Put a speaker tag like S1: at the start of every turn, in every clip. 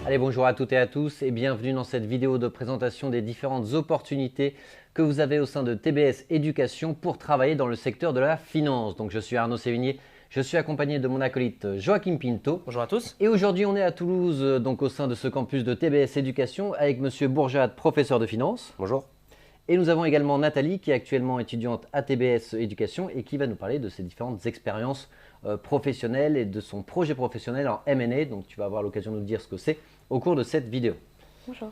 S1: Allez, bonjour à toutes et à tous et bienvenue dans cette vidéo de présentation des différentes opportunités que vous avez au sein de TBS Éducation pour travailler dans le secteur de la finance. Donc je suis Arnaud Sévigné, je suis accompagné de mon acolyte Joachim Pinto.
S2: Bonjour à tous.
S1: Et aujourd'hui on est à Toulouse, donc au sein de ce campus de TBS Éducation avec Monsieur Bourjat, professeur de finance.
S3: Bonjour.
S1: Et nous avons également Nathalie qui est actuellement étudiante à TBS Éducation et qui va nous parler de ses différentes expériences professionnelles et de son projet professionnel en M&A. Donc tu vas avoir l'occasion de nous dire ce que c'est au cours de cette vidéo.
S4: Bonjour.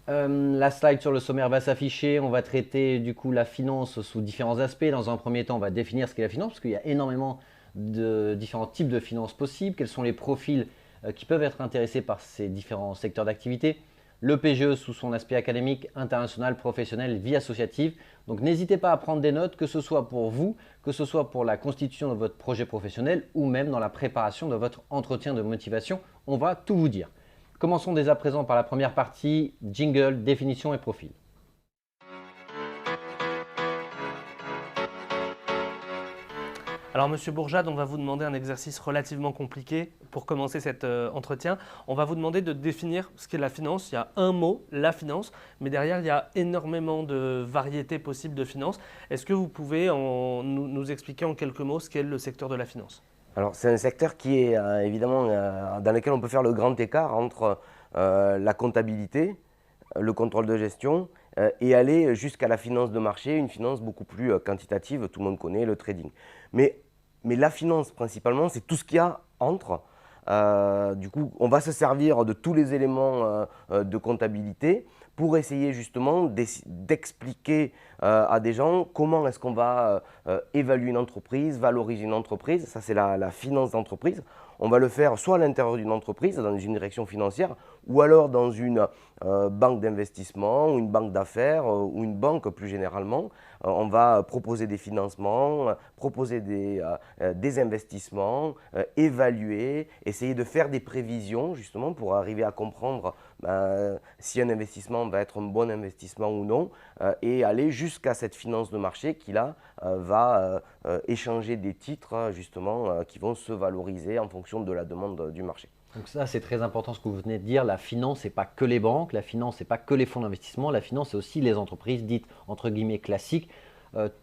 S1: La slide sur le sommaire va s'afficher. On va traiter du coup la finance sous différents aspects. Dans un premier temps, on va définir ce qu'est la finance parce qu'il y a énormément de différents types de finances possibles. Quels sont les profils qui peuvent être intéressés par ces différents secteurs d'activité. Le PGE sous son aspect académique, international, professionnel, vie associative. Donc n'hésitez pas à prendre des notes, que ce soit pour vous, que ce soit pour la constitution de votre projet professionnel ou même dans la préparation de votre entretien de motivation. On va tout vous dire. Commençons dès à présent par la première partie, jingle, définition et profil.
S2: Alors Monsieur Bourjat, on va vous demander un exercice relativement compliqué pour commencer cet entretien. On va vous demander de définir ce qu'est la finance. Il y a un mot, la finance, mais derrière il y a énormément de variétés possibles de finance. Est-ce que vous pouvez nous expliquer en quelques mots ce qu'est le secteur de la finance ?
S3: Alors c'est un secteur qui est évidemment dans lequel on peut faire le grand écart entre la comptabilité, le contrôle de gestion et aller jusqu'à la finance de marché, une finance beaucoup plus quantitative, tout le monde connaît le trading. Mais la finance principalement, c'est tout ce qu'il y a entre. Du coup, on va se servir de tous les éléments de comptabilité pour essayer justement d'expliquer à des gens comment est-ce qu'on va évaluer une entreprise, valoriser une entreprise. Ça, c'est la finance d'entreprise. On va le faire soit à l'intérieur d'une entreprise, dans une direction financière, ou alors dans une banque d'investissement, ou une banque d'affaires, ou une banque plus généralement. On va proposer des financements, proposer des investissements, évaluer, essayer de faire des prévisions justement pour arriver à comprendre si un investissement va être un bon investissement ou non, et aller jusqu'à cette finance de marché qui là va échanger des titres justement qui vont se valoriser en fonction de la demande du marché.
S1: Donc ça, c'est très important ce que vous venez de dire. La finance, ce n'est pas que les banques, la finance, ce n'est pas que les fonds d'investissement, la finance, c'est aussi les entreprises dites entre guillemets classiques.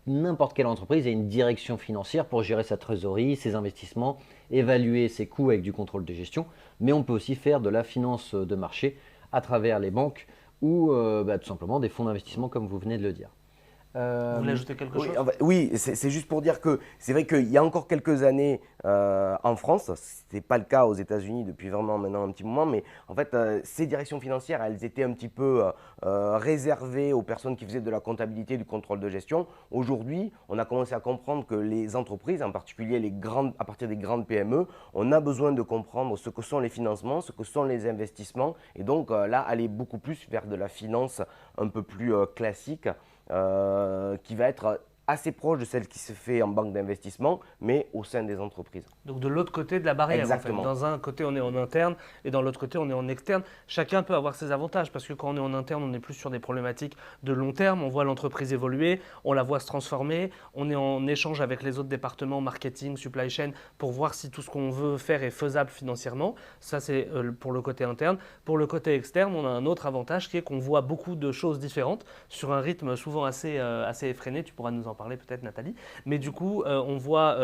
S1: N'importe quelle entreprise a une direction financière pour gérer sa trésorerie, ses investissements, évaluer ses coûts avec du contrôle de gestion. Mais on peut aussi faire de la finance de marché à travers les banques ou tout simplement des fonds d'investissement comme vous venez de le dire.
S2: Vous voulez ajouter quelque chose ?
S3: Oui, c'est juste pour dire que c'est vrai qu'il y a encore quelques années en France, ce n'était pas le cas aux États-Unis depuis vraiment maintenant un petit moment, mais en fait ces directions financières, elles étaient un petit peu réservées aux personnes qui faisaient de la comptabilité, du contrôle de gestion. Aujourd'hui, on a commencé à comprendre que les entreprises, en particulier à partir des grandes PME, on a besoin de comprendre ce que sont les financements, ce que sont les investissements, et donc là, aller beaucoup plus vers de la finance un peu plus classique. Qui va être assez proche de celle qui se fait en banque d'investissement, mais au sein des entreprises.
S2: Donc de l'autre côté de la barrière,
S3: exactement.
S2: En fait. Dans un côté, on est en interne et dans l'autre côté, on est en externe. Chacun peut avoir ses avantages parce que quand on est en interne, on est plus sur des problématiques de long terme. On voit l'entreprise évoluer, on la voit se transformer. On est en échange avec les autres départements, marketing, supply chain, pour voir si tout ce qu'on veut faire est faisable financièrement. Ça, c'est pour le côté interne. Pour le côté externe, on a un autre avantage qui est qu'on voit beaucoup de choses différentes sur un rythme souvent assez effréné. Tu pourras nous en parler peut-être, Nathalie. Mais du coup, on voit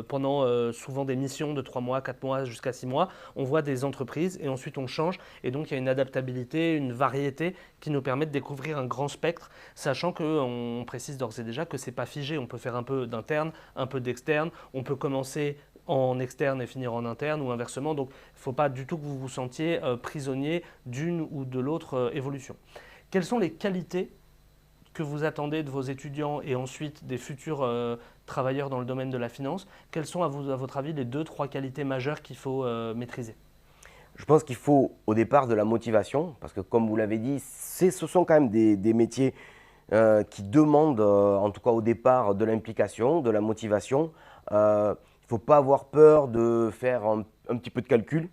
S2: pendant souvent des missions de 3 mois, 4 mois, jusqu'à 6 mois, on voit des entreprises et ensuite on change. Et donc, il y a une adaptabilité, une variété qui nous permet de découvrir un grand spectre, sachant qu'on précise d'ores et déjà que ce n'est pas figé. On peut faire un peu d'interne, un peu d'externe. On peut commencer en externe et finir en interne ou inversement. Donc, il ne faut pas du tout que vous vous sentiez prisonnier d'une ou de l'autre évolution. Quelles sont les qualités que vous attendez de vos étudiants et ensuite des futurs travailleurs dans le domaine de la finance? Quelles sont à votre avis les 2-3 qualités majeures qu'il faut maîtriser?
S3: Je pense qu'il faut au départ de la motivation, parce que comme vous l'avez dit, ce sont quand même des métiers qui demandent, en tout cas au départ, de l'implication, de la motivation. Il ne faut pas avoir peur de faire un petit peu de calcul.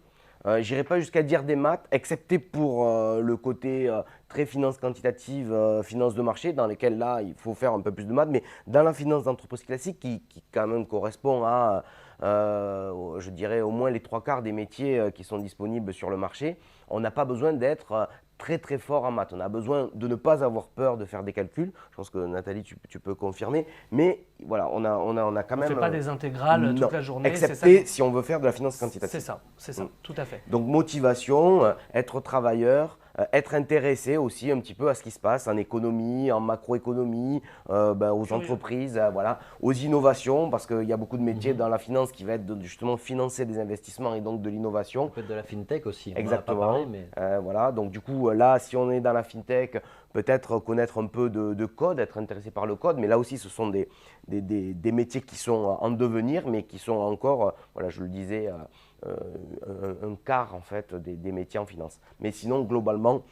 S3: Je n'irai pas jusqu'à dire des maths, excepté pour le côté très finance quantitative, finance de marché, dans lesquelles là, il faut faire un peu plus de maths. Mais dans la finance d'entreprise classique, qui quand même correspond à je dirais au moins les 3/4 des métiers qui sont disponibles sur le marché. On n'a pas besoin d'être très très fort en maths. On a besoin de ne pas avoir peur de faire des calculs. Je pense que Nathalie, tu peux confirmer. Mais voilà, on a quand
S2: On ne
S3: même…
S2: fait pas des intégrales toute la journée.
S3: Excepté si on veut faire de la finance quantitative.
S2: C'est ça, tout à fait.
S3: Donc motivation, être travailleur, être intéressé aussi un petit peu à ce qui se passe en économie, en macroéconomie, aux entreprises, voilà, aux innovations, parce qu'il y a beaucoup de métiers dans la finance qui va être de justement financer des investissements et donc de l'innovation.
S1: Ça peut être de la fintech aussi.
S3: Exactement.
S1: On en a pas parlé, mais…
S3: Voilà, donc du coup là, si on est dans la fintech, peut-être connaître un peu de code, être intéressé par le code, mais là aussi ce sont des métiers qui sont en devenir, mais qui sont encore, voilà, je le disais, un quart en fait des métiers en finance. Mais sinon, globalement,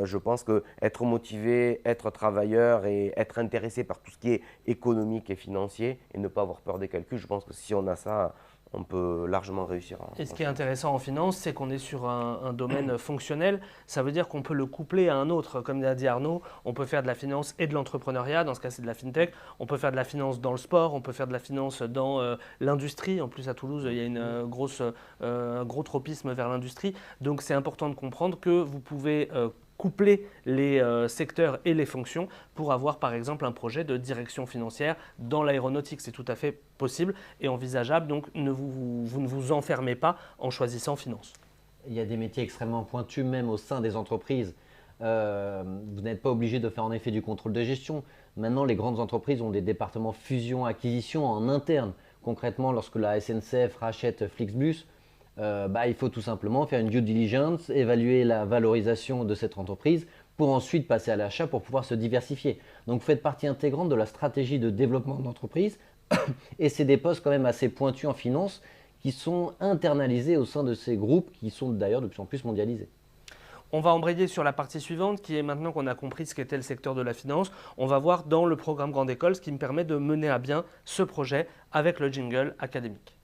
S3: je pense que être motivé, être travailleur et être intéressé par tout ce qui est économique et financier et ne pas avoir peur des calculs, je pense que si on a ça, on peut largement réussir.
S2: Et ce qui est intéressant en finance, c'est qu'on est sur un domaine fonctionnel. Ça veut dire qu'on peut le coupler à un autre. Comme l'a dit Arnaud, on peut faire de la finance et de l'entrepreneuriat. Dans ce cas, c'est de la fintech. On peut faire de la finance dans le sport. On peut faire de la finance dans l'industrie. En plus, à Toulouse, il y a un gros tropisme vers l'industrie. Donc, c'est important de comprendre que vous pouvez coupler les secteurs et les fonctions pour avoir par exemple un projet de direction financière dans l'aéronautique. C'est tout à fait possible et envisageable, donc vous ne vous enfermez pas en choisissant finance.
S1: Il y a des métiers extrêmement pointus même au sein des entreprises. Vous n'êtes pas obligé de faire en effet du contrôle de gestion. Maintenant, les grandes entreprises ont des départements fusion-acquisition en interne. Concrètement, lorsque la SNCF rachète Flixbus, il faut tout simplement faire une due diligence, évaluer la valorisation de cette entreprise pour ensuite passer à l'achat pour pouvoir se diversifier. Donc vous faites partie intégrante de la stratégie de développement d'entreprise et c'est des postes quand même assez pointus en finance qui sont internalisés au sein de ces groupes qui sont d'ailleurs de plus en plus mondialisés.
S2: On va embrayer sur la partie suivante qui est maintenant qu'on a compris ce qu'était le secteur de la finance. On va voir dans le programme Grande École ce qui me permet de mener à bien ce projet avec le jingle académique.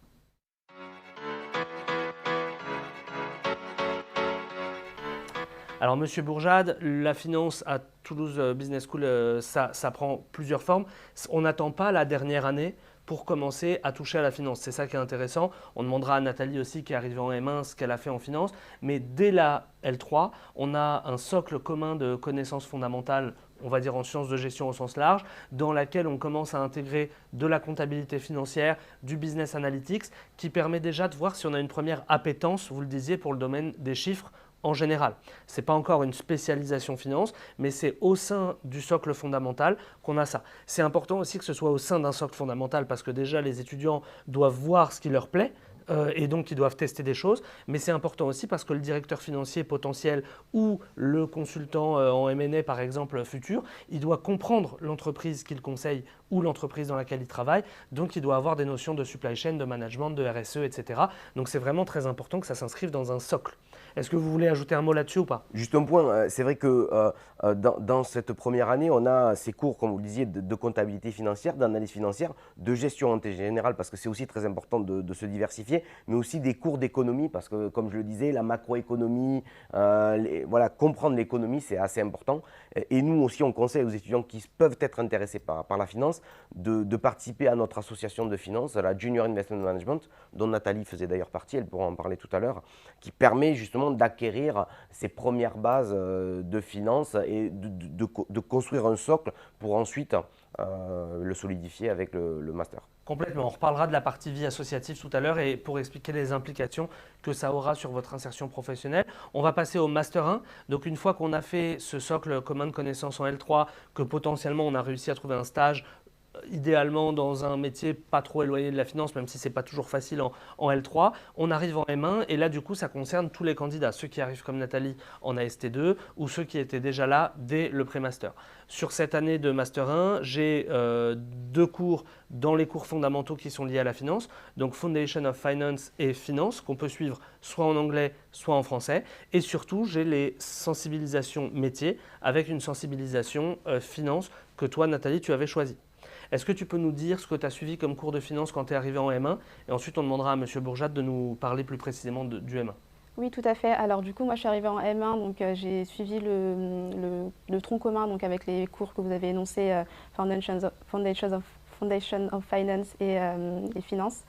S2: Alors, Monsieur Bourjade, la finance à Toulouse Business School, ça prend plusieurs formes. On n'attend pas la dernière année pour commencer à toucher à la finance. C'est ça qui est intéressant. On demandera à Nathalie aussi, qui est arrivée en M1, ce qu'elle a fait en finance. Mais dès la L3, on a un socle commun de connaissances fondamentales, on va dire en sciences de gestion au sens large, dans laquelle on commence à intégrer de la comptabilité financière, du business analytics, qui permet déjà de voir si on a une première appétence, vous le disiez, pour le domaine des chiffres en général. Ce n'est pas encore une spécialisation finance, mais c'est au sein du socle fondamental qu'on a ça. C'est important aussi que ce soit au sein d'un socle fondamental parce que déjà les étudiants doivent voir ce qui leur plaît, et donc ils doivent tester des choses, mais c'est important aussi parce que le directeur financier potentiel ou le consultant en M&A par exemple futur, il doit comprendre l'entreprise qu'il conseille ou l'entreprise dans laquelle il travaille, donc il doit avoir des notions de supply chain, de management, de RSE, etc. Donc c'est vraiment très important que ça s'inscrive dans un socle. Est-ce que vous voulez ajouter un mot là-dessus ou pas?
S3: Juste un point, c'est vrai que dans cette première année, on a ces cours, comme vous le disiez, de comptabilité financière, d'analyse financière, de gestion en général, parce que c'est aussi très important de se diversifier, mais aussi des cours d'économie, parce que comme je le disais, la macroéconomie, voilà, comprendre l'économie, c'est assez important. Et nous aussi, on conseille aux étudiants qui peuvent être intéressés par la finance de participer à notre association de finance, la Junior Investment Management, dont Nathalie faisait d'ailleurs partie, elle pourra en parler tout à l'heure, qui permet justement d'acquérir ces premières bases de finance et de construire un socle pour ensuite le solidifier avec le master.
S2: Complètement. On reparlera de la partie vie associative tout à l'heure et pour expliquer les implications que ça aura sur votre insertion professionnelle. On va passer au Master 1. Donc une fois qu'on a fait ce socle commun de connaissances en L3, que potentiellement on a réussi à trouver un stage, idéalement dans un métier pas trop éloigné de la finance, même si ce n'est pas toujours facile en L3. On arrive en M1 et là, du coup, ça concerne tous les candidats, ceux qui arrivent comme Nathalie en AST2 ou ceux qui étaient déjà là dès le pré-master. Sur cette année de Master 1, j'ai 2 cours dans les cours fondamentaux qui sont liés à la finance, donc Foundation of Finance et Finance, qu'on peut suivre soit en anglais, soit en français. Et surtout, j'ai les sensibilisations métiers avec une sensibilisation finance que toi, Nathalie, tu avais choisie. Est-ce que tu peux nous dire ce que tu as suivi comme cours de finance quand tu es arrivé en M1 et ensuite on demandera à M. Bourjade de nous parler plus précisément du M1.
S4: Oui, tout à fait. Alors du coup, moi je suis arrivée en M1, donc j'ai suivi le tronc commun donc, avec les cours que vous avez énoncés, Foundation of Finance et Finance.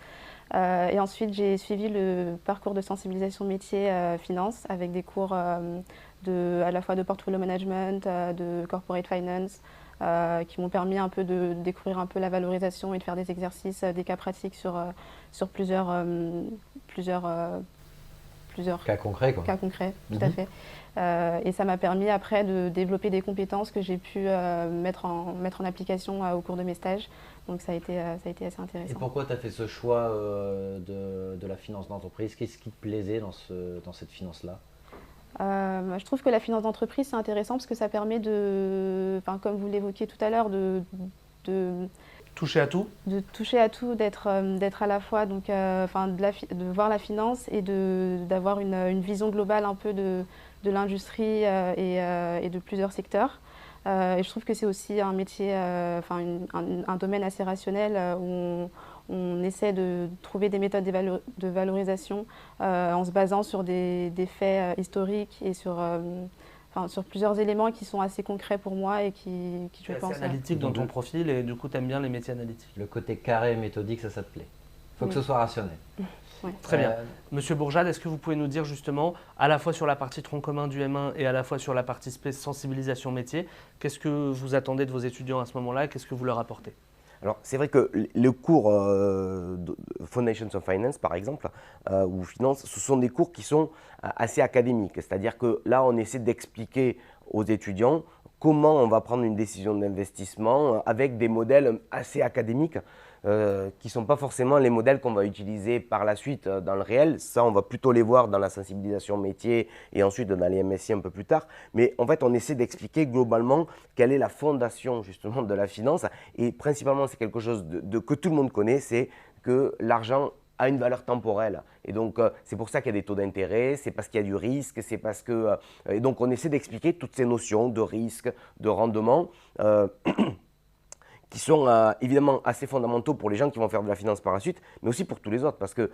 S4: Et ensuite, j'ai suivi le parcours de sensibilisation métier finance avec des cours à la fois de portfolio management, de corporate finance, qui m'ont permis un peu de découvrir un peu la valorisation et de faire des exercices, des cas pratiques sur plusieurs
S1: Cas concret, quoi.
S4: cas concrets, tout à fait. Et ça m'a permis après de développer des compétences que j'ai pu mettre en application au cours de mes stages. Donc ça a été assez
S1: Et
S4: intéressant.
S1: pourquoi tu as fait ce choix de la finance d'entreprise? Qu'est-ce qui te plaisait dans cette finance-là?
S4: Je trouve que la finance d'entreprise, c'est intéressant parce que ça permet comme vous l'évoquiez tout à l'heure, de
S2: Toucher à tout?
S4: de toucher à tout, d'être à la fois de voir la finance et d'avoir une vision globale un peu de l'industrie et de plusieurs secteurs. Et je trouve que c'est aussi un métier, un domaine assez rationnel où on essaie de trouver des méthodes de valorisation en se basant sur des faits historiques et sur plusieurs éléments qui sont assez concrets pour moi et qui je
S2: Tu es
S4: pense.
S2: assez analytique dans ton profil et du coup, tu aimes bien les métiers analytiques.
S1: Le côté carré, méthodique, ça te plaît? Faut que ce soit rationnel.
S4: Ouais.
S2: Très bien.
S1: Euh,
S2: Monsieur Bourjade, est-ce que vous pouvez nous dire justement, à la fois sur la partie tronc commun du M1 et à la fois sur la partie sensibilisation métier, qu'est-ce que vous attendez de vos étudiants à ce moment-là et qu'est-ce que vous leur apportez?
S3: Alors, c'est vrai que le cours de Foundations of Finance, par exemple, ou Finance, ce sont des cours qui sont assez académiques. C'est-à-dire que là, on essaie d'expliquer aux étudiants comment on va prendre une décision d'investissement avec des modèles assez académiques qui ne sont pas forcément les modèles qu'on va utiliser par la suite dans le réel. Ça, on va plutôt les voir dans la sensibilisation métier et ensuite dans les MSI un peu plus tard. Mais en fait, on essaie d'expliquer globalement quelle est la fondation justement de la finance. Et principalement, c'est quelque chose que tout le monde connaît, c'est que l'argent a une valeur temporelle. Et donc, c'est pour ça qu'il y a des taux d'intérêt, c'est parce qu'il y a du risque, c'est parce que… et donc, on essaie d'expliquer toutes ces notions de risque, de rendement. Qui sont évidemment assez fondamentaux pour les gens qui vont faire de la finance par la suite, mais aussi pour tous les autres. Parce que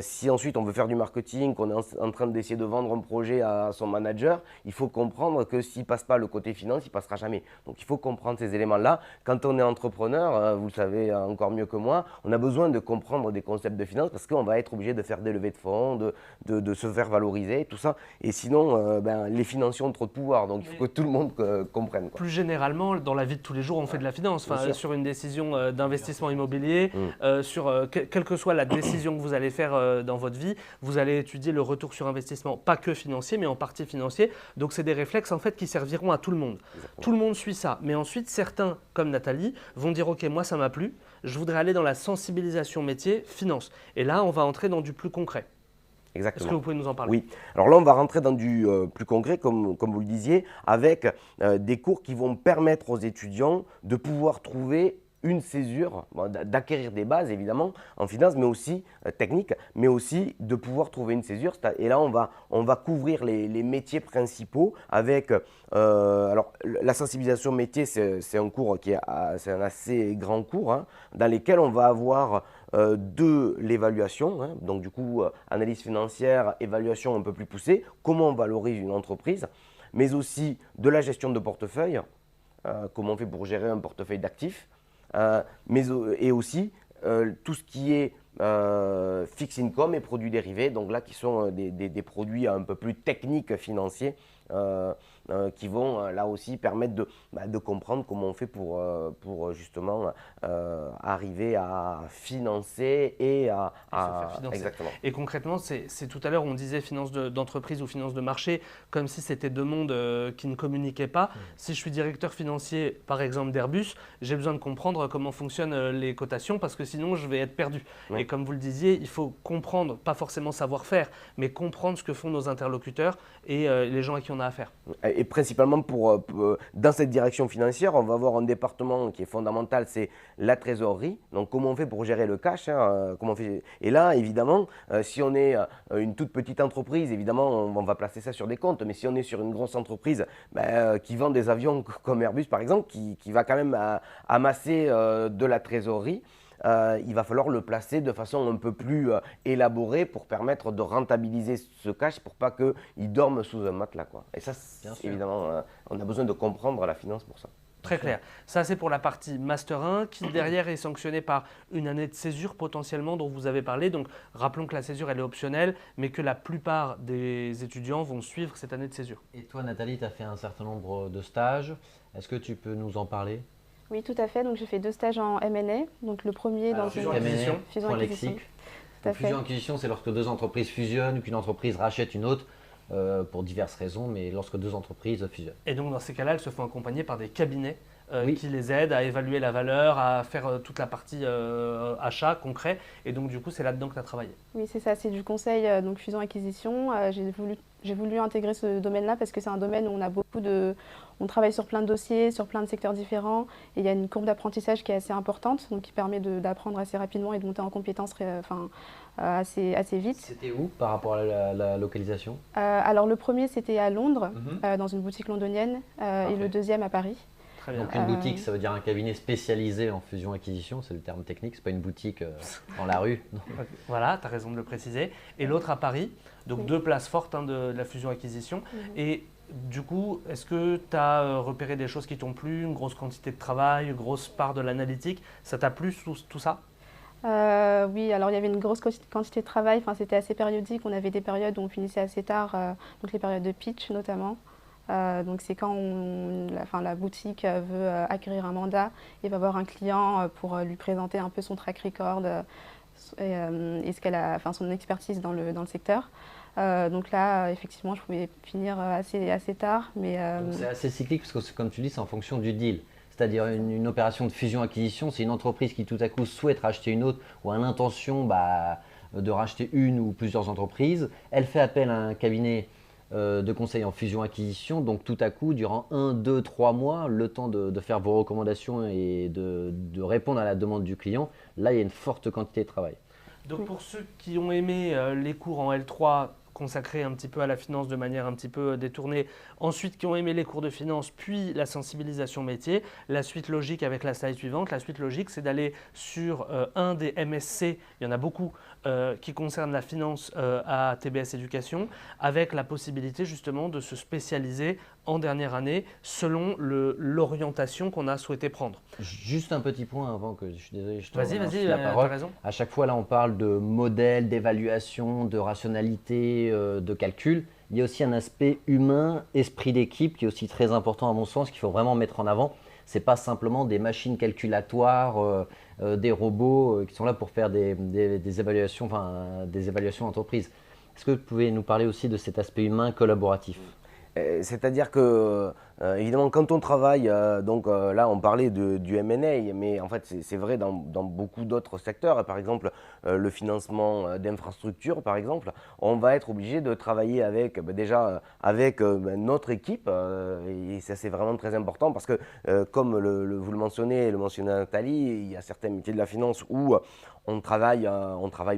S3: si ensuite on veut faire du marketing, qu'on est en train d'essayer de vendre un projet à son manager, il faut comprendre que s'il ne passe pas le côté finance, il ne passera jamais. Donc il faut comprendre ces éléments-là. Quand on est entrepreneur, vous le savez encore mieux que moi, on a besoin de comprendre des concepts de finance parce qu'on va être obligé de faire des levées de fonds, de se faire valoriser, tout ça. Et sinon, les financiers ont trop de pouvoir, donc il faut que tout le monde comprenne, quoi.
S2: Plus généralement, dans la vie de tous les jours, on fait de la finance. Enfin, sur une décision d'investissement immobilier, quelle que soit la décision que vous allez faire dans votre vie, vous allez étudier le retour sur investissement, pas que financier, mais en partie financier. Donc, c'est des réflexes en fait qui serviront à tout le monde.
S3: Exactement.
S2: Tout le monde suit ça. Mais ensuite, certains, comme Nathalie, vont dire « Ok, moi, ça m'a plu. Je voudrais aller dans la sensibilisation métier finance. » Et là, on va entrer dans du plus concret.
S3: Exactement.
S2: Est-ce que vous pouvez nous en parler?
S3: Oui. Alors là, on va rentrer dans du plus concret, comme vous le disiez, avec des cours qui vont permettre aux étudiants de pouvoir trouver une césure, d'acquérir des bases évidemment en finance, mais aussi techniques, mais aussi de pouvoir trouver une césure. Et là, on va couvrir les métiers principaux avec… alors, la sensibilisation métier, c'est un cours c'est un assez grand cours, hein, dans lequel on va avoir de l'évaluation, hein, donc du coup, analyse financière, évaluation un peu plus poussée, comment on valorise une entreprise, mais aussi de la gestion de portefeuille, comment on fait pour gérer un portefeuille d'actifs, et aussi tout ce qui est fixed income et produits dérivés, donc là qui sont des produits un peu plus techniques financiers qui vont là aussi permettre de comprendre comment on fait pour justement arriver à financer et à
S2: se faire financer.
S3: Exactement.
S2: Et concrètement, c'est tout à l'heure on disait finance d'entreprise ou finance de marché comme si c'était deux mondes qui ne communiquaient pas. Si je suis directeur financier par exemple d'Airbus, j'ai besoin de comprendre comment fonctionnent les cotations parce que sinon je vais être perdu.
S3: Oui.
S2: Et comme vous le disiez, il faut comprendre, pas forcément savoir faire, mais comprendre ce que font nos interlocuteurs et les gens à qui on a affaire.
S3: Et principalement dans cette direction financière, on va avoir un département qui est fondamental, c'est la trésorerie. Donc comment on fait pour gérer le cash, hein, comment on fait. Et là, évidemment, si on est une toute petite entreprise, évidemment, on va placer ça sur des comptes. Mais si on est sur une grosse entreprise qui vend des avions comme Airbus, par exemple, qui va quand même amasser de la trésorerie, il va falloir le placer de façon un peu plus élaborée pour permettre de rentabiliser ce cash pour pas qu'il dorme sous un matelas, quoi. Et ça, évidemment, on a besoin de comprendre la finance pour ça.
S2: Très clair. Ça, c'est pour la partie Master 1 qui, derrière, est sanctionnée par une année de césure potentiellement dont vous avez parlé. Donc, rappelons que la césure, elle est optionnelle, mais que la plupart des étudiants vont suivre cette année de césure.
S1: Et toi, Nathalie, tu as fait un certain nombre de stages. Est-ce que tu peux nous en parler?
S4: Oui, tout à fait. Donc, j'ai fait 2 stages en M&A. Donc, le premier dans
S2: fusion
S4: une
S2: acquisition.
S4: fusion
S1: Point
S4: acquisition.
S1: lexique.
S4: Tout à
S1: Donc,
S4: fait.
S1: fusion-acquisition, c'est lorsque deux entreprises fusionnent ou qu'une entreprise rachète une autre pour diverses raisons, mais lorsque deux entreprises fusionnent.
S2: Et donc, dans ces cas-là, elles se font accompagner par des cabinets
S1: Oui.
S2: qui les aident à évaluer la valeur, à faire toute la partie achat concret. Et donc, du coup, c'est là-dedans que tu as travaillé.
S4: Oui, c'est ça, c'est du conseil, donc fusion-acquisition. J'ai voulu intégrer ce domaine-là parce que c'est un domaine où on travaille sur plein de dossiers, sur plein de secteurs différents. Et il y a une courbe d'apprentissage qui est assez importante, donc qui permet d'apprendre assez rapidement et de monter en compétences assez vite.
S1: C'était où par rapport à la localisation?
S4: Alors le premier, c'était à Londres, dans une boutique londonienne, et
S1: Parfait.
S4: le deuxième à Paris.
S2: Très bien.
S1: Donc une boutique, ça veut dire un cabinet spécialisé en fusion-acquisition, c'est le terme technique, c'est pas une boutique dans la rue. Non.
S2: Voilà, tu as raison de le préciser. Et l'autre à Paris, donc
S4: Oui.
S2: 2 places fortes de la fusion-acquisition. Et du coup, est-ce que tu as repéré des choses qui t'ont plu, une grosse quantité de travail, une grosse part de l'analytique? Ça t'a plu tout ça?
S4: Oui, alors il y avait une grosse quantité de travail, enfin, c'était assez périodique, on avait des périodes où on finissait assez tard, donc les périodes de pitch notamment. Donc c'est quand la boutique veut acquérir un mandat et va voir un client pour lui présenter un peu son track record et ce qu'elle a, enfin, son expertise dans le secteur. Donc là, effectivement, je pouvais finir assez tard. Mais,
S1: Donc c'est assez cyclique parce que comme tu dis, c'est en fonction du deal. C'est-à-dire une opération de fusion-acquisition, c'est une entreprise qui tout à coup souhaite racheter une autre ou a l'intention de racheter une ou plusieurs entreprises. Elle fait appel à un cabinet de conseil en fusion-acquisition. Donc tout à coup, durant 1, 2, 3 mois, le temps de faire vos recommandations et de répondre à la demande du client, là, il y a une forte quantité de travail.
S2: Donc pour ceux qui ont aimé les cours en L3 consacrés un petit peu à la finance de manière un petit peu détournée, ensuite qui ont aimé les cours de finance, puis la sensibilisation métier, la suite logique avec la slide suivante, la suite logique c'est d'aller sur un des MSC, il y en a beaucoup qui concernent la finance à TBS Éducation, avec la possibilité justement de se spécialiser en dernière année selon l'orientation qu'on a souhaité prendre.
S1: Juste un petit point avant que je suis désolé, je te
S2: Vas-y,
S1: relance
S2: vas-y,
S1: la
S2: tu
S1: parole.
S2: as raison.
S1: À chaque fois, là, on parle de modèle, d'évaluation, de rationalité, de calcul. Il y a aussi un aspect humain, esprit d'équipe qui est aussi très important à mon sens, qu'il faut vraiment mettre en avant. Ce n'est pas simplement des machines calculatoires, des robots qui sont là pour faire des évaluations, des évaluations d'entreprise. Est-ce que vous pouvez nous parler aussi de cet aspect humain collaboratif?
S3: C'est-à-dire que, évidemment, quand on travaille, là on parlait du M&A, mais en fait c'est vrai dans beaucoup d'autres secteurs. Par exemple, le financement d'infrastructures, par exemple, on va être obligé de travailler avec, avec notre équipe, et ça c'est vraiment très important parce que, comme vous le mentionnez Nathalie, il y a certains métiers de la finance où on travaille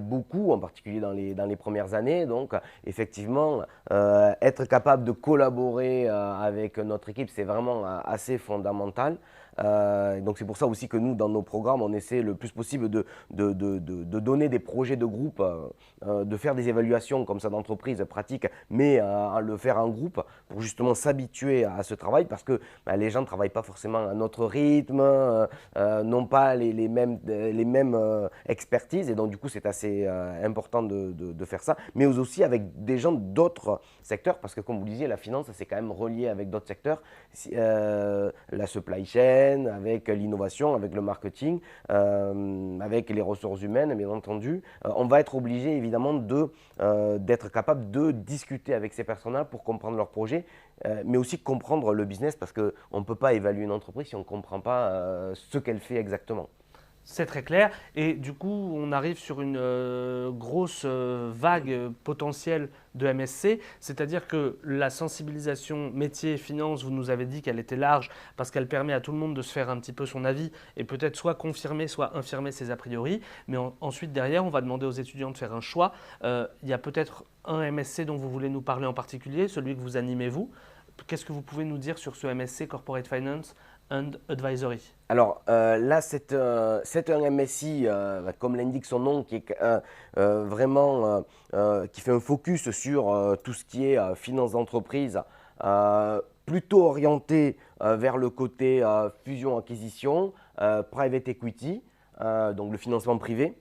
S3: beaucoup, en particulier dans les premières années. Donc, effectivement, être capable de collaborer avec notre équipe, c'est vraiment assez fondamental. Donc, c'est pour ça aussi que nous, dans nos programmes, on essaie le plus possible de donner des projets de groupe, de faire des évaluations comme ça d'entreprise pratiques, mais à le faire en groupe pour justement s'habituer à ce travail parce que les gens ne travaillent pas forcément à notre rythme, n'ont pas les mêmes expertises et donc du coup c'est assez important de faire ça, mais aussi avec des gens d'autres secteurs parce que comme vous disiez, la finance c'est quand même relié avec d'autres secteurs, la supply chain, avec l'innovation, avec le marketing, avec les ressources humaines bien entendu. On va être obligé évidemment d'être capable de discuter avec ces personnes-là pour comprendre leurs projets, mais aussi comprendre le business parce qu'on ne peut pas évaluer une entreprise si on ne comprend pas ce qu'elle fait exactement.
S2: C'est très clair et du coup on arrive sur une grosse vague potentielle de MSC, c'est-à-dire que la sensibilisation métier finance, vous nous avez dit qu'elle était large parce qu'elle permet à tout le monde de se faire un petit peu son avis et peut-être soit confirmer soit infirmer ses a priori, mais ensuite derrière on va demander aux étudiants de faire un choix. Il y a peut-être un MSC dont vous voulez nous parler en particulier, celui que vous animez vous. Qu'est-ce que vous pouvez nous dire sur ce MSC Corporate Finance and Advisory?
S3: Alors là, c'est un MSI, comme l'indique son nom, qui est vraiment qui fait un focus sur tout ce qui est finance d'entreprise, plutôt orienté vers le côté fusion-acquisition, private equity, donc le financement privé,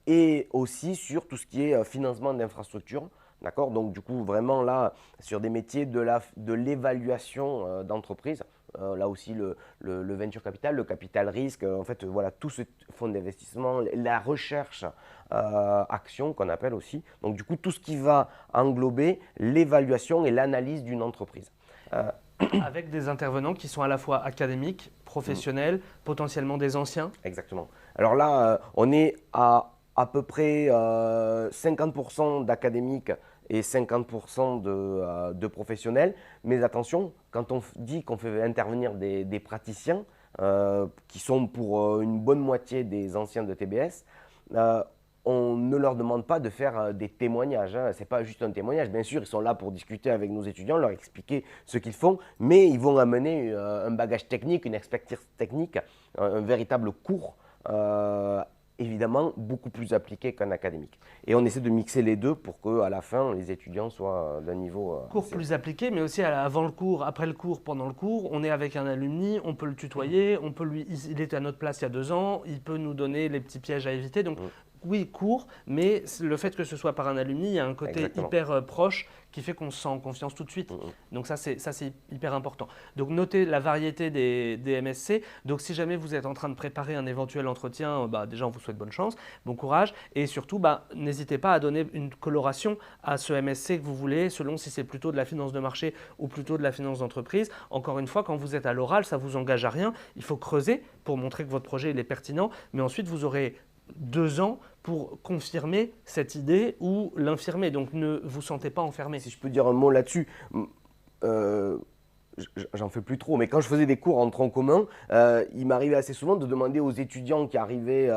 S3: et aussi sur tout ce qui est financement d'infrastructures. D'accord. Donc du coup, vraiment là, sur des métiers de l'évaluation d'entreprise, là aussi le venture capital, le capital risque, en fait, voilà, tout ce fonds d'investissement, la recherche action qu'on appelle aussi. Donc du coup, tout ce qui va englober l'évaluation et l'analyse d'une entreprise.
S2: Avec des intervenants qui sont à la fois académiques, professionnels, potentiellement des anciens.
S3: Exactement. Alors là, on est à peu près 50% d'académiques et 50% de professionnels. Mais attention, quand on dit qu'on fait intervenir des praticiens, qui sont pour une bonne moitié des anciens de TBS, on ne leur demande pas de faire des témoignages. Hein. Ce n'est pas juste un témoignage. Bien sûr, ils sont là pour discuter avec nos étudiants, leur expliquer ce qu'ils font, mais ils vont amener un bagage technique, une expertise technique, un véritable cours, évidemment beaucoup plus appliqué qu'un académique. Et on essaie de mixer les deux pour qu'à la fin, les étudiants soient d'un niveau…
S2: Cours plus appliqué, mais aussi avant le cours, après le cours, pendant le cours. On est avec un alumni, on peut le tutoyer, il était à notre place il y a 2 ans, il peut nous donner les petits pièges à éviter. Donc, oui, court, mais le fait que ce soit par un alumni, il y a un côté hyper proche qui fait qu'on se sent en confiance tout de suite. Donc ça, c'est hyper important. Donc notez la variété des MSC. Donc si jamais vous êtes en train de préparer un éventuel entretien, déjà on vous souhaite bonne chance, bon courage. Et surtout, n'hésitez pas à donner une coloration à ce MSC que vous voulez, selon si c'est plutôt de la finance de marché ou plutôt de la finance d'entreprise. Encore une fois, quand vous êtes à l'oral, ça ne vous engage à rien. Il faut creuser pour montrer que votre projet il est pertinent. Mais ensuite, vous aurez 2 ans pour confirmer cette idée ou l'infirmer. Donc ne vous sentez pas enfermé.
S3: Si je peux dire un mot là-dessus, j'en fais plus trop, mais quand je faisais des cours en tronc commun, il m'arrivait assez souvent de demander aux étudiants qui arrivaient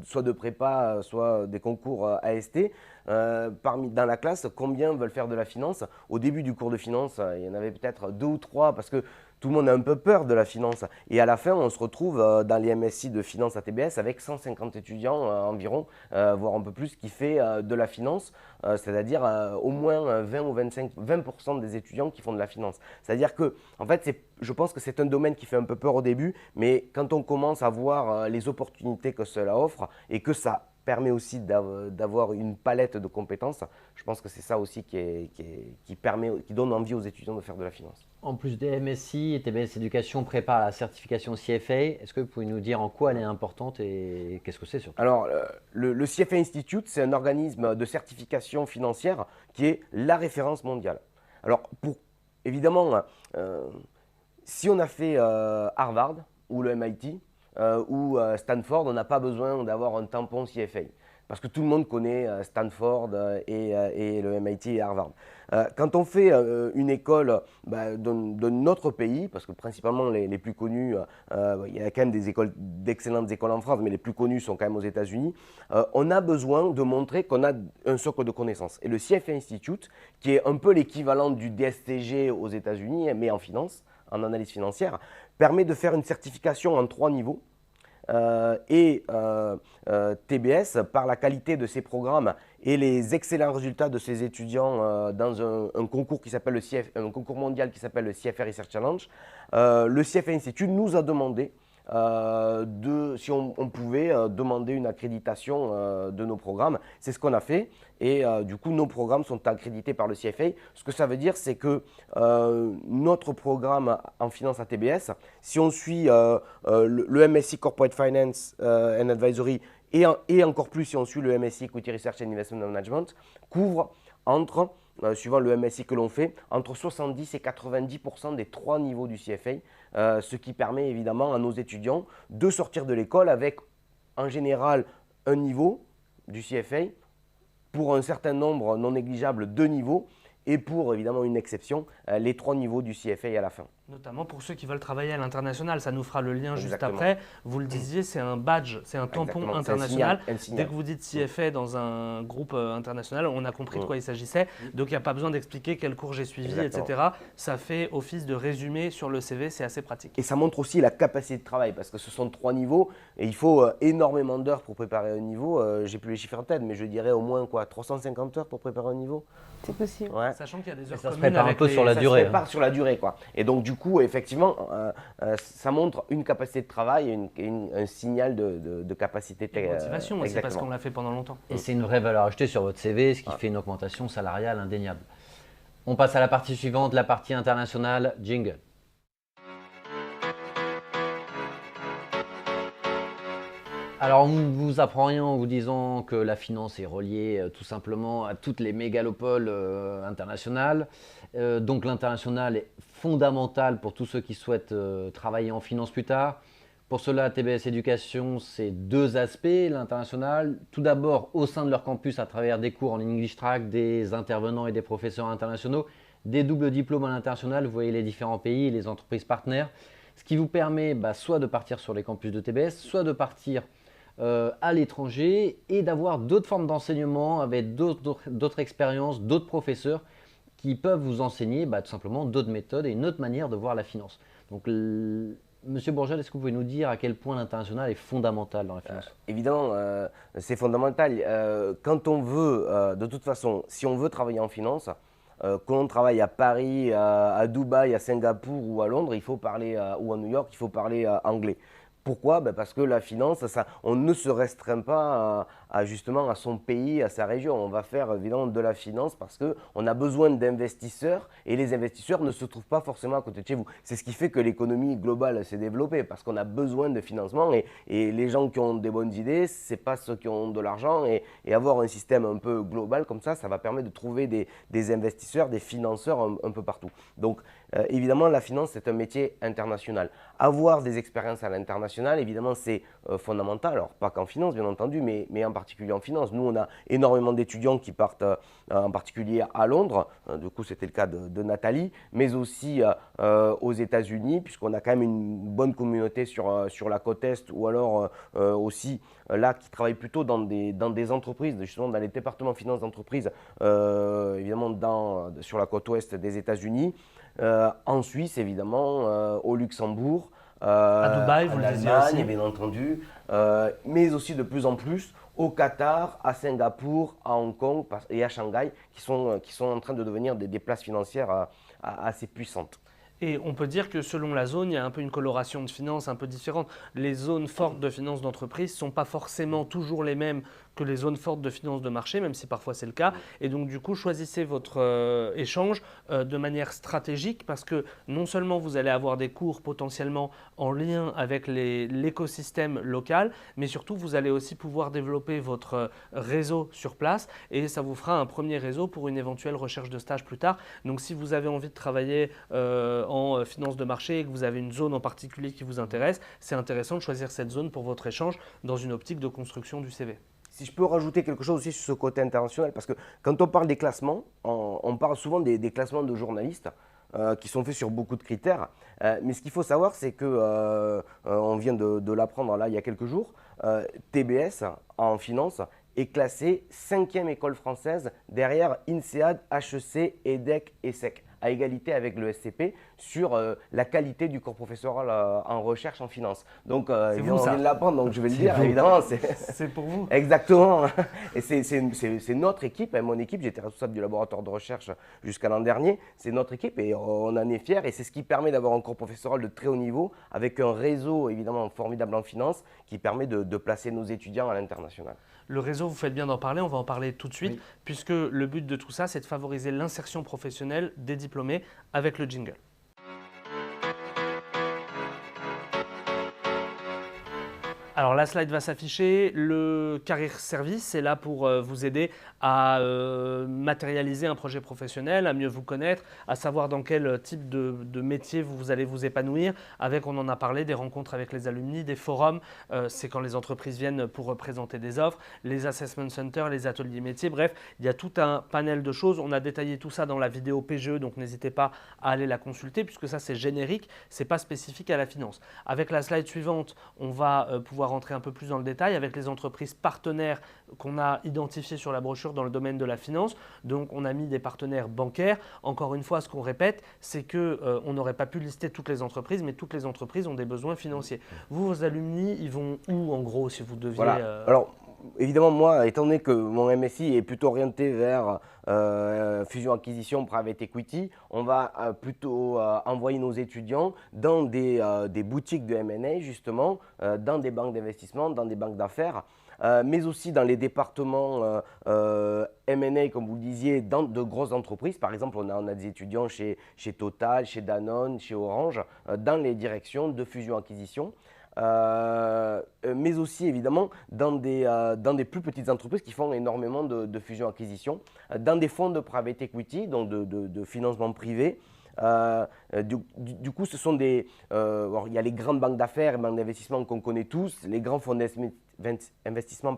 S3: soit de prépa, soit des concours AST, dans la classe, combien veulent faire de la finance. Au début du cours de finance, il y en avait peut-être 2 ou 3 parce que tout le monde a un peu peur de la finance. Et à la fin, on se retrouve dans les MSI de finance à TBS avec 150 étudiants environ, voire un peu plus, qui fait de la finance, c'est-à-dire au moins 20 ou 20% des étudiants qui font de la finance. C'est-à-dire que, en fait, je pense que c'est un domaine qui fait un peu peur au début, mais quand on commence à voir les opportunités que cela offre et que ça permet aussi d'avoir une palette de compétences, je pense que c'est ça aussi qui donne envie aux étudiants de faire de la finance.
S1: En plus des MSI et TBS Éducation prépare la certification CFA. Est-ce que vous pouvez nous dire en quoi elle est importante et qu'est-ce que c'est surtout?
S3: Alors, le CFA Institute, c'est un organisme de certification financière qui est la référence mondiale. Alors, évidemment, si on a fait Harvard ou le MIT ou Stanford, on n'a pas besoin d'avoir un tampon CFA. Parce que tout le monde connaît Stanford et le MIT et Harvard. Quand on fait une école de notre pays, parce que principalement les plus connus, il y a quand même d'excellentes écoles en France, mais les plus connus sont quand même aux États-Unis, on a besoin de montrer qu'on a un socle de connaissances. Et le CFA Institute, qui est un peu l'équivalent du DSTG aux États-Unis, mais en finance, en analyse financière, permet de faire une certification en 3 niveaux. TBS, par la qualité de ses programmes et les excellents résultats de ses étudiants dans un concours qui s'appelle un concours mondial qui s'appelle le CFA Research Challenge, le CFA Institute nous a demandé si on pouvait demander une accréditation de nos programmes. C'est ce qu'on a fait et du coup nos programmes sont accrédités par le CFA. Ce que ça veut dire, c'est que notre programme en finance à TBS, si on suit le MSc Corporate Finance and Advisory et encore plus si on suit le MSc Equity Research and Investment Management, couvre entre suivant le MSI que l'on fait, entre 70 et 90% des 3 niveaux du CFA, ce qui permet évidemment à nos étudiants de sortir de l'école avec en général un niveau du CFA, pour un certain nombre non négligeable 2 niveaux, et pour évidemment une exception, les 3 niveaux du CFA à la fin.
S2: Notamment pour ceux qui veulent travailler à l'international, ça nous fera le lien juste
S3: Exactement.
S2: après. Vous le disiez, c'est un badge, c'est un tampon
S3: Exactement.
S2: international.
S3: Un signal.
S2: Dès que vous dites CFA dans un groupe international, on a compris de quoi il s'agissait. Donc il n'y a pas besoin d'expliquer quel cours j'ai suivi,
S3: Exactement.
S2: etc. Ça fait office de résumé sur le CV, c'est assez pratique.
S3: Et ça montre aussi la capacité de travail, parce que ce sont 3 niveaux et il faut énormément d'heures pour préparer un niveau. J'ai plus les chiffres en tête, mais je dirais au moins 350 heures pour préparer un niveau.
S4: C'est possible.
S3: Ouais, hein.
S2: Sachant qu'il y a des heures
S1: ça se
S2: communes
S1: prépare un
S2: avec
S1: peu sur la
S3: Ça
S1: durée,
S3: se prépare sur la durée, quoi. Et donc, du coup, effectivement, ça montre une capacité de travail, un signal de capacité
S2: Et de motivation aussi, parce
S3: exactement.
S2: qu'on l'a fait pendant longtemps.
S1: Et c'est une vraie valeur ajoutée sur votre CV, ce qui fait une augmentation salariale indéniable. On passe à la partie suivante, la partie internationale, jingle. Alors, on ne vous apprend rien en vous disant que la finance est reliée tout simplement à toutes les mégalopoles internationales. Donc, l'international est fondamental pour tous ceux qui souhaitent travailler en finance plus tard. Pour cela, TBS Éducation, c'est deux aspects, l'international. Tout d'abord, au sein de leur campus, à travers des cours en English Track, des intervenants et des professeurs internationaux, des doubles diplômes à l'international, vous voyez les différents pays et les entreprises partenaires. Ce qui vous permet soit de partir sur les campus de TBS, soit de partir à l'étranger et d'avoir d'autres formes d'enseignement avec d'autres expériences, d'autres professeurs qui peuvent vous enseigner tout simplement d'autres méthodes et une autre manière de voir la finance. Donc, Monsieur Bourgel, est-ce que vous pouvez nous dire à quel point l'international est fondamental dans la finance?
S3: Évidemment, c'est fondamental. Quand on veut, de toute façon, si on veut travailler en finance, qu'on travaille à Paris, à Dubaï, à Singapour ou à Londres, il faut parler, ou à New York, il faut parler anglais. Pourquoi? Parce que la finance, on ne se restreint pas justement à son pays, à sa région. On va faire évidemment de la finance parce qu'on a besoin d'investisseurs et les investisseurs ne se trouvent pas forcément à côté de chez vous. C'est ce qui fait que l'économie globale s'est développée parce qu'on a besoin de financement et les gens qui ont des bonnes idées, ce n'est pas ceux qui ont de l'argent et avoir un système un peu global comme ça va permettre de trouver des investisseurs, des financeurs un peu partout. Donc évidemment, la finance, c'est un métier international. Avoir des expériences à l'international, évidemment, c'est fondamental. Alors, pas qu'en finance, bien entendu, mais en particulier en finance. Nous, on a énormément d'étudiants qui partent en particulier à Londres. Du coup, c'était le cas de Nathalie, mais aussi aux États-Unis, puisqu'on a quand même une bonne communauté sur la côte Est, ou alors aussi là, qui travaillent plutôt dans des entreprises, justement dans les départements finance d'entreprise, évidemment sur la côte Ouest des États-Unis. En Suisse, évidemment, au Luxembourg,
S2: À Dubaï, vous le disiez aussi.
S3: bien entendu, mais aussi de plus en plus au Qatar, à Singapour, à Hong Kong et à Shanghai, qui sont en train de devenir des places financières assez puissantes.
S2: Et on peut dire que selon la zone, il y a un peu une coloration de finances un peu différente. Les zones fortes de finances d'entreprise ne sont pas forcément toujours les mêmes que les zones fortes de finances de marché, même si parfois c'est le cas. Et donc du coup, choisissez votre échange de manière stratégique parce que non seulement vous allez avoir des cours potentiellement en lien avec l'écosystème local, mais surtout vous allez aussi pouvoir développer votre réseau sur place et ça vous fera un premier réseau pour une éventuelle recherche de stage plus tard. Donc si vous avez envie de travailler en finance de marché et que vous avez une zone en particulier qui vous intéresse, c'est intéressant de choisir cette zone pour votre échange dans une optique de construction du CV.
S3: Si je peux rajouter quelque chose aussi sur ce côté international, parce que quand on parle des classements, on parle souvent des classements de journalistes qui sont faits sur beaucoup de critères. Mais ce qu'il faut savoir, c'est que, on vient de l'apprendre là il y a quelques jours, TBS en finance est classée 5e école française derrière INSEAD, HEC, EDEC et SEC, à égalité avec le SCP sur la qualité du corps professoral en recherche en finance. Donc, évidemment, on vient de l'apprendre, donc je vais le dire, évidemment.
S2: C'est pour vous.
S3: Exactement. Et c'est notre équipe, mon équipe, j'étais responsable du laboratoire de recherche jusqu'à l'an dernier, c'est notre équipe et on en est fiers et c'est ce qui permet d'avoir un corps professoral de très haut niveau avec un réseau évidemment formidable en finance qui permet de placer nos étudiants à l'international.
S2: Le réseau, vous faites bien d'en parler, on va en parler tout de suite,
S1: Oui.
S2: puisque le but de tout ça, c'est de favoriser l'insertion professionnelle des diplômés avec le jingle. Alors la slide va s'afficher, le Career Service est là pour vous aider à matérialiser un projet professionnel, à mieux vous connaître, à savoir dans quel type de métier vous allez vous épanouir, avec, on en a parlé, des rencontres avec les alumni, des forums, c'est quand les entreprises viennent pour présenter des offres, les assessment centers, les ateliers métiers, bref, il y a tout un panel de choses. On a détaillé tout ça dans la vidéo PGE, donc n'hésitez pas à aller la consulter, puisque ça c'est générique, c'est pas spécifique à la finance. Avec la slide suivante, on va pouvoir rentrer un peu plus dans le détail avec les entreprises partenaires qu'on a identifiées sur la brochure dans le domaine de la finance. Donc on a mis des partenaires bancaires. Encore une fois, ce qu'on répète, c'est qu'on n'aurait pas pu lister toutes les entreprises, mais toutes les entreprises ont des besoins financiers. Vous, vos alumni, ils vont où en gros si vous deviez…
S3: Voilà. Alors, évidemment, moi, étant donné que mon MSI est plutôt orienté vers fusion-acquisition, private equity, on va plutôt envoyer nos étudiants dans des boutiques de M&A, justement, dans des banques d'investissement, dans des banques d'affaires, mais aussi dans les départements M&A, comme vous le disiez, dans de grosses entreprises. Par exemple, on a des étudiants chez Total, chez Danone, chez Orange, dans les directions de fusion-acquisition. Mais aussi évidemment dans des plus petites entreprises qui font énormément de fusion-acquisition, dans des fonds de private equity, donc de financement privé. Du coup, ce sont alors, il y a les grandes banques d'affaires et banques d'investissement qu'on connaît tous, les grands fonds d'investissement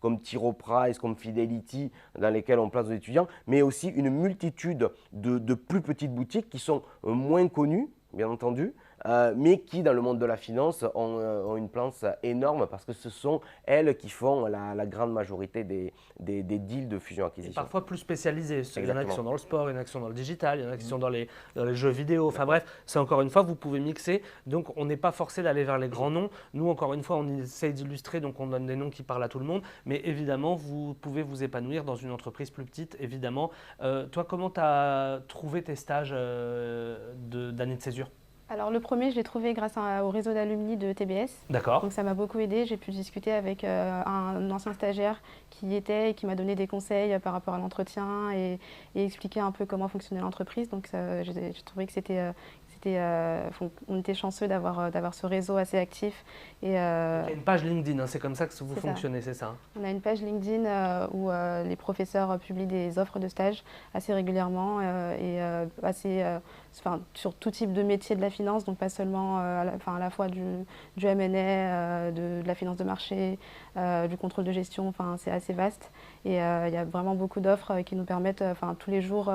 S3: comme T. Rowe Price, comme Fidelity, dans lesquels on place nos étudiants, mais aussi une multitude de plus petites boutiques qui sont moins connues, bien entendu, mais qui, dans le monde de la finance, ont une place énorme parce que ce sont elles qui font la grande majorité des deals de fusion-acquisition.
S2: Parfois plus spécialisées. Il y en a qui
S3: Exactement.
S2: sont dans le sport, il y en a qui sont dans le digital, il y en a qui sont dans les jeux vidéo. Enfin bref, c'est encore une fois, vous pouvez mixer. Donc on n'est pas forcé d'aller vers les grands noms. Nous, encore une fois, on essaye d'illustrer, donc on donne des noms qui parlent à tout le monde. Mais évidemment, vous pouvez vous épanouir dans une entreprise plus petite, évidemment. Toi, comment tu as trouvé tes stages d'année de césure?
S4: Alors le premier, je l'ai trouvé grâce au réseau d'alumni de TBS.
S2: D'accord.
S4: Donc ça m'a beaucoup aidé. J'ai pu discuter avec un ancien stagiaire qui y était et qui m'a donné des conseils par rapport à l'entretien et expliquer un peu comment fonctionnait l'entreprise. Donc j'ai trouvé que on était chanceux d'avoir ce réseau assez actif.
S2: Il y a une page LinkedIn, hein, c'est comme ça que vous fonctionnez, c'est ça?
S4: On a une page LinkedIn où les professeurs publient des offres de stage assez régulièrement sur tout type de métier de la finance, donc pas seulement à la fois du M&A, de la finance de marché, du contrôle de gestion, c'est assez vaste. Et il y a vraiment beaucoup d'offres qui nous permettent tous les jours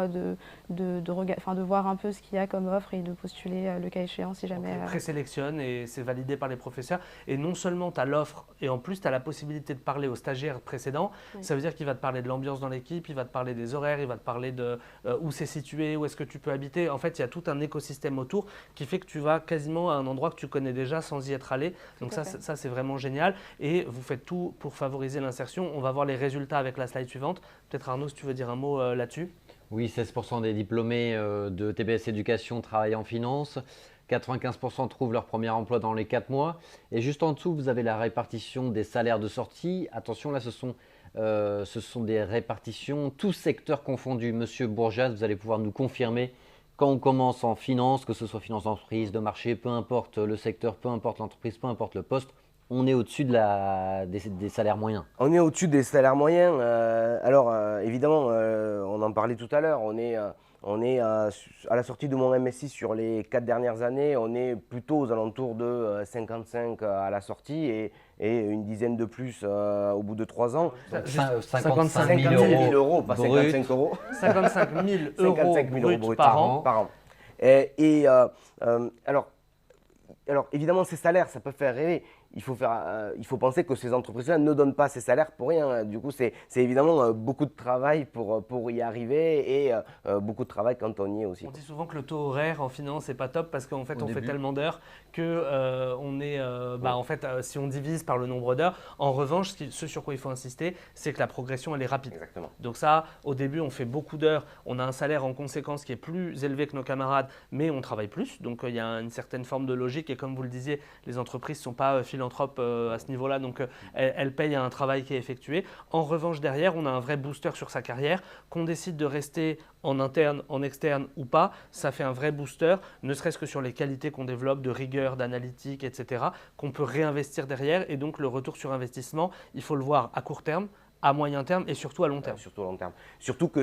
S4: de voir un peu ce qu'il y a comme offre et de postuler le cas échéant si jamais.
S2: On présélectionne et c'est validé par les professeurs. Et non seulement tu as l'offre et en plus tu as la possibilité de parler aux stagiaires précédents. Oui. Ça veut dire qu'il va te parler de l'ambiance dans l'équipe, il va te parler des horaires, il va te parler de où c'est situé, où est-ce que tu peux habiter. En fait, il y a tout un écosystème autour qui fait que tu vas quasiment à un endroit que tu connais déjà sans y être allé. Donc ça c'est vraiment génial. Et vous faites tout pour favoriser l'insertion. On va voir les résultats avec la slide suivante. Peut-être Arnaud, si tu veux dire un mot là-dessus.
S1: Oui, 16% des diplômés de TBS Éducation travaillent en finance. 95% trouvent leur premier emploi dans les 4 mois. Et juste en dessous, vous avez la répartition des salaires de sortie. Attention, là, ce sont des répartitions tous secteurs confondus. Monsieur Bourgeat, vous allez pouvoir nous confirmer quand on commence en finance, que ce soit finance d'entreprise, de marché, peu importe le secteur, peu importe l'entreprise, peu importe le poste, on est au-dessus des salaires moyens.
S3: On est au-dessus des salaires moyens. Évidemment, on en parlait tout à l'heure, on est à la sortie de mon MSI sur les 4 dernières années, on est plutôt aux alentours de 55 à la sortie et une dizaine de plus au bout de 3 ans.
S1: 55 000
S3: euros, pas 55 euros.
S2: 55 000 euros bruts par an.
S3: Alors évidemment, ces salaires, ça peut faire rêver. Il faut penser que ces entreprises-là ne donnent pas ces salaires pour rien. Du coup, c'est évidemment beaucoup de travail pour y arriver et beaucoup de travail quand on y est aussi.
S2: On dit souvent que le taux horaire en finance n'est pas top parce qu'en fait, on fait tellement d'heures que si on divise par le nombre d'heures. En revanche, ce sur quoi il faut insister, c'est que la progression, elle est rapide.
S3: Exactement.
S2: Donc ça, au début, on fait beaucoup d'heures. On a un salaire en conséquence qui est plus élevé que nos camarades, mais on travaille plus. Donc il y a une certaine forme de logique et comme vous le disiez, les entreprises ne sont pas philanthropes à ce niveau-là, donc elles payent un travail qui est effectué. En revanche, derrière, on a un vrai booster sur sa carrière. Qu'on décide de rester en interne, en externe ou pas, ça fait un vrai booster, ne serait-ce que sur les qualités qu'on développe de rigueur, d'analytique, etc., qu'on peut réinvestir derrière. Et donc, le retour sur investissement, il faut le voir à court terme, à moyen terme et surtout à long terme.
S3: Surtout à long terme. Surtout que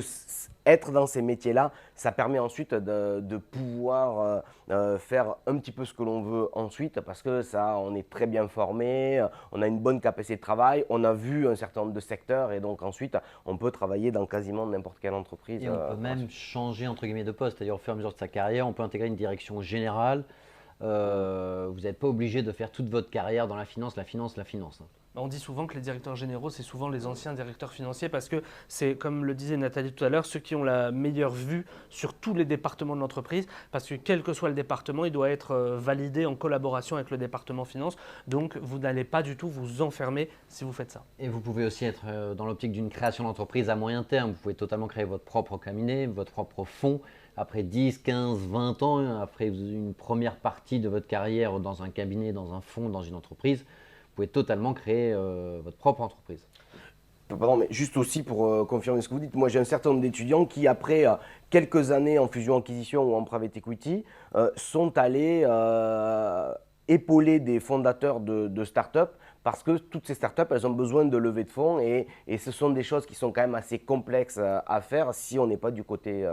S3: être dans ces métiers-là, ça permet ensuite de pouvoir faire un petit peu ce que l'on veut ensuite parce que ça, on est très bien formé, on a une bonne capacité de travail, on a vu un certain nombre de secteurs et donc ensuite, on peut travailler dans quasiment n'importe quelle entreprise.
S1: Et on peut même changer entre guillemets de poste, c'est-à-dire au fur et à mesure de sa carrière, on peut intégrer une direction générale. Vous n'êtes pas obligé de faire toute votre carrière dans la finance.
S2: On dit souvent que les directeurs généraux, c'est souvent les anciens directeurs financiers parce que c'est, comme le disait Nathalie tout à l'heure, ceux qui ont la meilleure vue sur tous les départements de l'entreprise parce que quel que soit le département, il doit être validé en collaboration avec le département finance. Donc, vous n'allez pas du tout vous enfermer si vous faites ça.
S1: Et vous pouvez aussi être dans l'optique d'une création d'entreprise à moyen terme. Vous pouvez totalement créer votre propre cabinet, votre propre fonds. Après 10, 15, 20 ans, après une première partie de votre carrière dans un cabinet, dans un fonds, dans une entreprise, vous pouvez totalement créer votre propre entreprise.
S3: Pardon, mais juste aussi pour confirmer ce que vous dites, moi j'ai un certain nombre d'étudiants qui, après quelques années en fusion-acquisition ou en private equity, sont allés épauler des fondateurs de start-up parce que toutes ces startups, elles ont besoin de lever de fonds et ce sont des choses qui sont quand même assez complexes à faire si on n'est pas du côté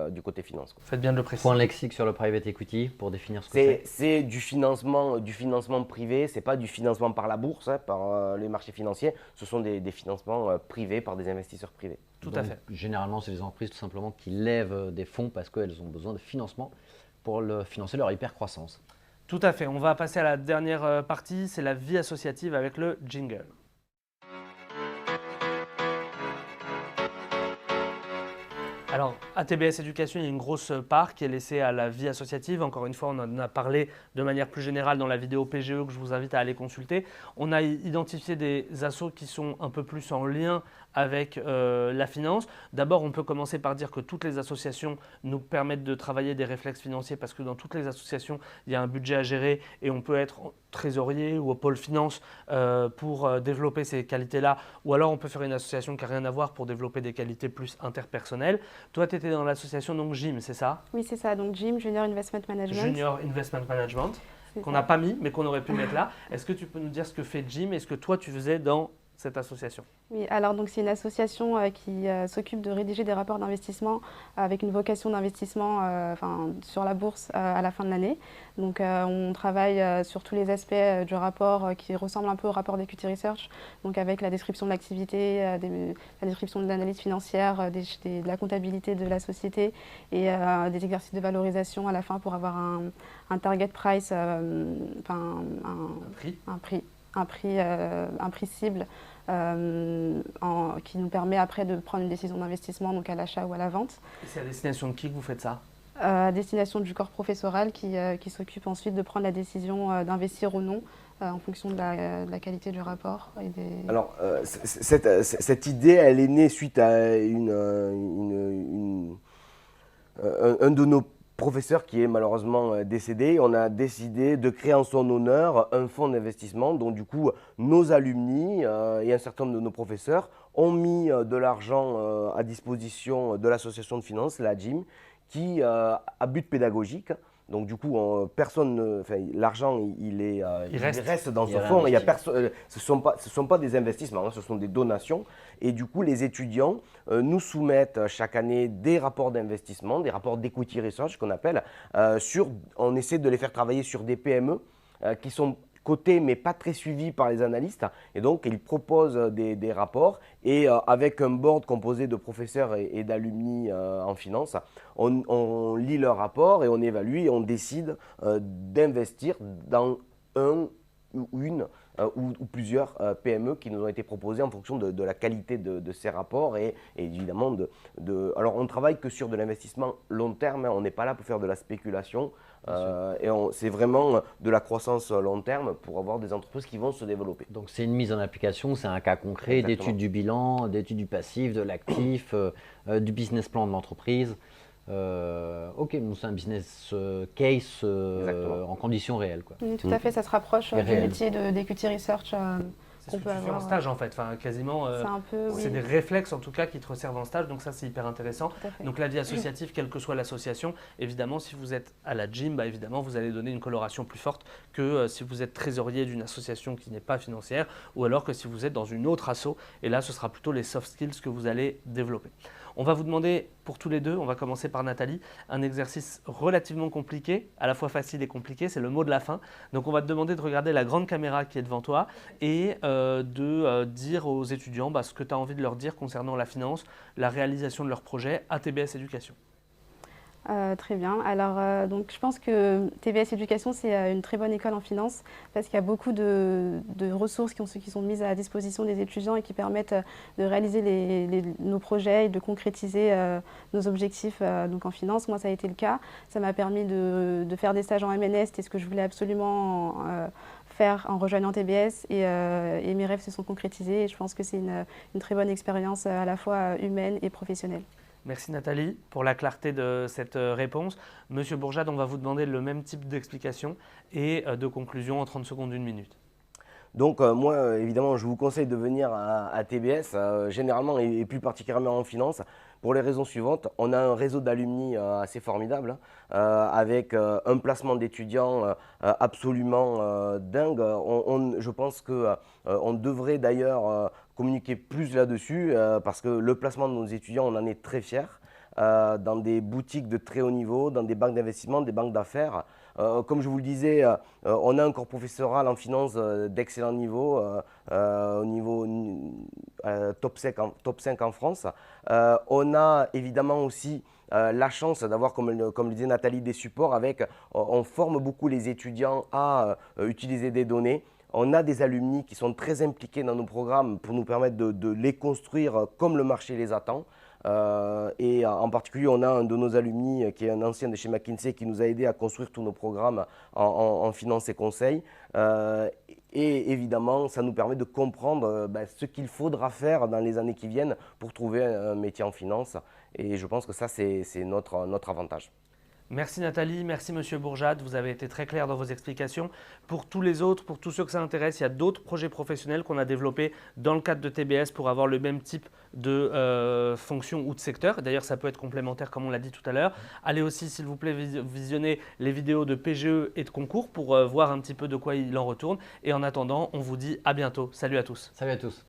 S3: finance.
S2: Faites bien de le préciser.
S1: Point lexique sur le private equity pour définir ce que c'est.
S3: C'est du financement privé, ce n'est pas du financement par la bourse, par les marchés financiers, ce sont des financements privés par des investisseurs privés.
S2: Tout à fait.
S1: Généralement, c'est des entreprises tout simplement qui lèvent des fonds parce qu'elles ont besoin de financement pour financer leur hyper-croissance.
S2: Tout à fait. On va passer à la dernière partie, c'est la vie associative avec le jingle. Alors, à TBS Éducation, il y a une grosse part qui est laissée à la vie associative. Encore une fois, on en a parlé de manière plus générale dans la vidéo PGE que je vous invite à aller consulter. On a identifié des assos qui sont un peu plus en lien avec la finance. D'abord, on peut commencer par dire que toutes les associations nous permettent de travailler des réflexes financiers parce que dans toutes les associations, il y a un budget à gérer et on peut être trésorier ou au pôle finance pour développer ces qualités-là. Ou alors, on peut faire une association qui n'a rien à voir pour développer des qualités plus interpersonnelles. Toi, tu étais dans l'association donc GIM, c'est ça?
S4: Oui, c'est ça. Donc GIM, Junior Investment Management.
S2: Junior Investment Management, qu'on n'a pas mis, mais qu'on aurait pu mettre là. Est-ce que tu peux nous dire ce que fait GIM et ce que toi, tu faisais dans cette association?
S4: Oui, alors donc c'est une association qui s'occupe de rédiger des rapports d'investissement avec une vocation d'investissement sur la bourse à la fin de l'année. Donc on travaille sur tous les aspects du rapport qui ressemblent un peu au rapport d'Equity Research, donc avec la description de l'activité, la description de l'analyse financière, de la comptabilité de la société et des exercices de valorisation à la fin pour avoir un target price, un prix cible qui nous permet après de prendre une décision d'investissement, donc à l'achat ou à la vente.
S2: Et c'est à destination de qui que vous faites ça?
S4: À destination du corps professoral qui s'occupe ensuite de prendre la décision d'investir ou non en fonction de la qualité du rapport.
S3: Alors, cette idée, elle est née suite à un de nos professeur qui est malheureusement décédé. On a décidé de créer en son honneur un fonds d'investissement dont du coup nos alumni et un certain nombre de nos professeurs ont mis de l'argent à disposition de l'association de finance, la GIM, qui a but pédagogique. Donc du coup, l'argent il reste dans ce fonds. Ce sont pas des investissements, ce sont des donations. Et du coup, les étudiants nous soumettent chaque année des rapports d'investissement, des rapports d'equity research qu'on appelle. On essaie de les faire travailler sur des PME qui sont cotées mais pas très suivies par les analystes. Et donc, ils proposent des rapports et avec un board composé de professeurs et d'alumni en finance, on lit leurs rapports et on évalue et on décide d'investir dans un ou une ou plusieurs PME qui nous ont été proposées en fonction de la qualité de ces rapports et évidemment alors on ne travaille que sur de l'investissement long terme, on n'est pas là pour faire de la spéculation et c'est vraiment de la croissance long terme pour avoir des entreprises qui vont se développer.
S1: Donc c'est une mise en application, c'est un cas concret d'étude du bilan, d'étude du passif, de l'actif, du business plan de l'entreprise. Ok, donc c'est un business case en conditions réelles, quoi.
S4: Oui, tout à fait, ça se rapproche du métier d'equity research.
S2: C'est ce que tu fais en stage en fait, quasiment. C'est des réflexes en tout cas qui te resservent en stage, donc ça c'est hyper intéressant. Donc la vie associative, quelle que soit l'association, évidemment si vous êtes à la GIM, évidemment vous allez donner une coloration plus forte que si vous êtes trésorier d'une association qui n'est pas financière ou alors que si vous êtes dans une autre asso, et là ce sera plutôt les soft skills que vous allez développer. On va vous demander pour tous les deux, on va commencer par Nathalie, un exercice relativement compliqué, à la fois facile et compliqué, c'est le mot de la fin. Donc on va te demander de regarder la grande caméra qui est devant toi et de dire aux étudiants ce que tu as envie de leur dire concernant la finance, la réalisation de leur projet à TBS Éducation.
S4: Très bien. Alors, donc, je pense que TBS Éducation, c'est une très bonne école en finance parce qu'il y a beaucoup de ressources qui sont mises à la disposition des étudiants et qui permettent de réaliser nos projets et de concrétiser nos objectifs donc en finance. Moi, ça a été le cas. Ça m'a permis de faire des stages en MNS, c'était ce que je voulais absolument faire en rejoignant TBS et mes rêves se sont concrétisés et je pense que c'est une très bonne expérience à la fois humaine et professionnelle.
S2: Merci Nathalie pour la clarté de cette réponse. Monsieur Bourjade, on va vous demander le même type d'explication et de conclusion en 30 secondes, 1 minute.
S3: Donc moi, évidemment, je vous conseille de venir à TBS, généralement et plus particulièrement en finance, pour les raisons suivantes. On a un réseau d'alumni assez formidable, avec un placement d'étudiants absolument dingue. Je pense qu'on devrait d'ailleurs communiquer plus là-dessus, parce que le placement de nos étudiants, on en est très fiers. Dans des boutiques de très haut niveau, dans des banques d'investissement, des banques d'affaires. Comme je vous le disais, on a un corps professoral en finance d'excellent niveau, au niveau top 5 en France. On a évidemment aussi la chance d'avoir, comme le disait Nathalie, des supports avec, on forme beaucoup les étudiants à utiliser des données. On a des alumni qui sont très impliqués dans nos programmes pour nous permettre de les construire comme le marché les attend. Et en particulier, on a un de nos alumni qui est un ancien de chez McKinsey qui nous a aidé à construire tous nos programmes en finance et conseil. Et évidemment, ça nous permet de comprendre ce qu'il faudra faire dans les années qui viennent pour trouver un métier en finance. Et je pense que ça, c'est notre avantage.
S2: Merci Nathalie, merci Monsieur Bourjade, vous avez été très clair dans vos explications. Pour tous les autres, pour tous ceux que ça intéresse, il y a d'autres projets professionnels qu'on a développés dans le cadre de TBS pour avoir le même type de fonction ou de secteur. D'ailleurs, ça peut être complémentaire comme on l'a dit tout à l'heure. Allez aussi, s'il vous plaît, visionner les vidéos de PGE et de concours pour voir un petit peu de quoi il en retourne. Et en attendant, on vous dit à bientôt. Salut à tous.
S1: Salut à tous.